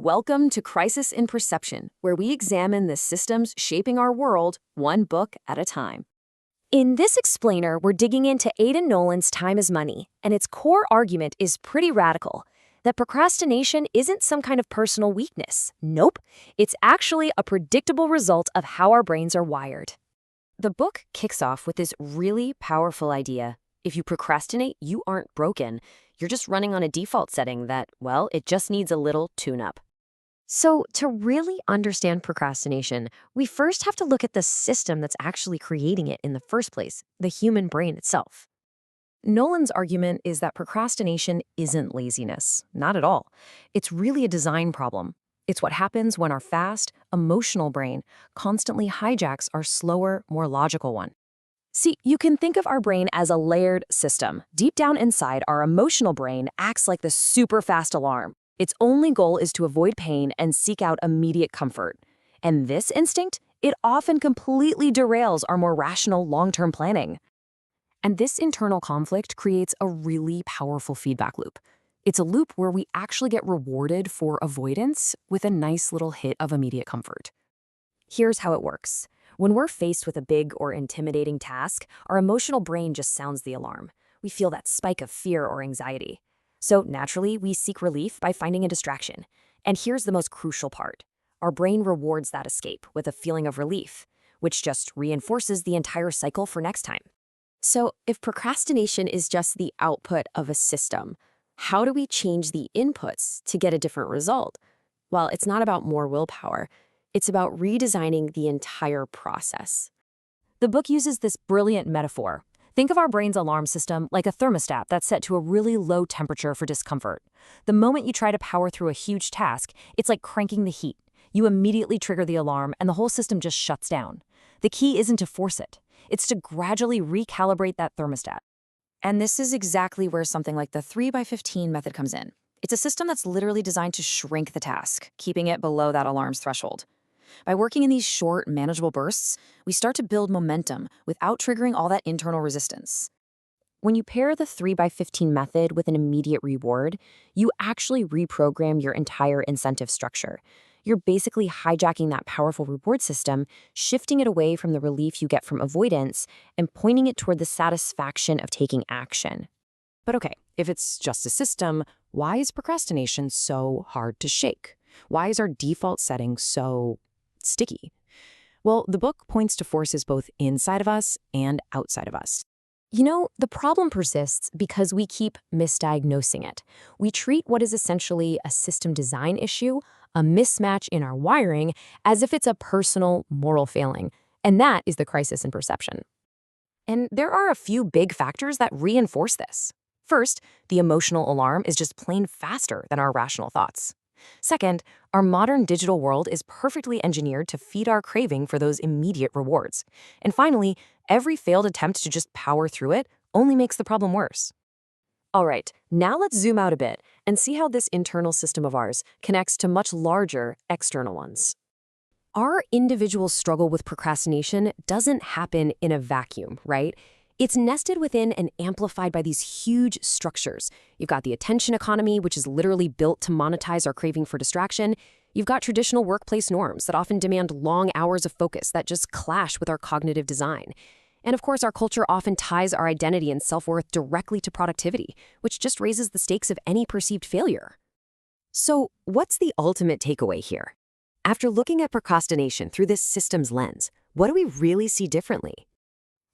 Welcome to Crisis in Perception, where we examine the systems shaping our world one book at a time. In this explainer, we're digging into Aiden Nolan's Time is Money, and its core argument is pretty radical, that procrastination isn't some kind of personal weakness. Nope, it's actually a predictable result of how our brains are wired. The book kicks off with this really powerful idea. If you procrastinate, you aren't broken. You're just running on a default setting that, well, it just needs a little tune-up. So to really understand procrastination, we first have to look at the system that's actually creating it in the first place, the human brain itself. Nolan's argument is that procrastination isn't laziness, not at all. It's really a design problem. It's what happens when our fast, emotional brain constantly hijacks our slower, more logical one. See, you can think of our brain as a layered system. Deep down inside, our emotional brain acts like the super fast alarm. Its only goal is to avoid pain and seek out immediate comfort. And this instinct, it often completely derails our more rational long-term planning. And this internal conflict creates a really powerful feedback loop. It's a loop where we actually get rewarded for avoidance with a nice little hit of immediate comfort. Here's how it works. When we're faced with a big or intimidating task, our emotional brain just sounds the alarm. We feel that spike of fear or anxiety. So naturally, we seek relief by finding a distraction. And here's the most crucial part. Our brain rewards that escape with a feeling of relief, which just reinforces the entire cycle for next time. So if procrastination is just the output of a system, how do we change the inputs to get a different result? Well, it's not about more willpower. It's about redesigning the entire process. The book uses this brilliant metaphor. Think of our brain's alarm system like a thermostat that's set to a really low temperature for discomfort. The moment you try to power through a huge task, it's like cranking the heat. You immediately trigger the alarm and the whole system just shuts down. The key isn't to force it. It's to gradually recalibrate that thermostat. And this is exactly where something like the 3x15 method comes in. It's a system that's literally designed to shrink the task, keeping it below that alarm's threshold. By working in these short, manageable bursts, we start to build momentum without triggering all that internal resistance. When you pair the 3x15 method with an immediate reward, you actually reprogram your entire incentive structure. You're basically hijacking that powerful reward system, shifting it away from the relief you get from avoidance, and pointing it toward the satisfaction of taking action. But okay, if it's just a system, why is procrastination so hard to shake? Why is our default setting so sticky? Well, the book points to forces both inside of us and outside of us. You know, the problem persists because we keep misdiagnosing it. We treat what is essentially a system design issue, a mismatch in our wiring, as if it's a personal moral failing. And that is the crisis in perception. And there are a few big factors that reinforce this. First, the emotional alarm is just plain faster than our rational thoughts. Second, our modern digital world is perfectly engineered to feed our craving for those immediate rewards. And finally, every failed attempt to just power through it only makes the problem worse. All right, now let's zoom out a bit and see how this internal system of ours connects to much larger external ones. Our individual struggle with procrastination doesn't happen in a vacuum, right? It's nested within and amplified by these huge structures. You've got the attention economy, which is literally built to monetize our craving for distraction. You've got traditional workplace norms that often demand long hours of focus that just clash with our cognitive design. And of course, our culture often ties our identity and self-worth directly to productivity, which just raises the stakes of any perceived failure. So, what's the ultimate takeaway here? After looking at procrastination through this systems lens, what do we really see differently?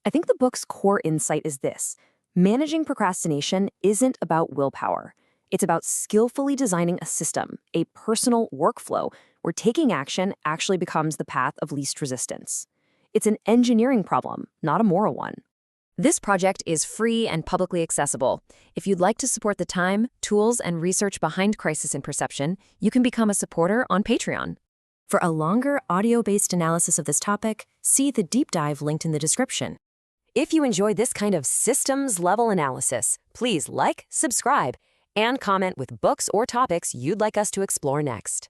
I think the book's core insight is this. Managing procrastination isn't about willpower. It's about skillfully designing a system, a personal workflow, where taking action actually becomes the path of least resistance. It's an engineering problem, not a moral one. This project is free and publicly accessible. If you'd like to support the time, tools, and research behind Crisis in Perception, you can become a supporter on Patreon. For a longer audio-based analysis of this topic, see the deep dive linked in the description. If you enjoy this kind of systems-level analysis, please like, subscribe, and comment with books or topics you'd like us to explore next.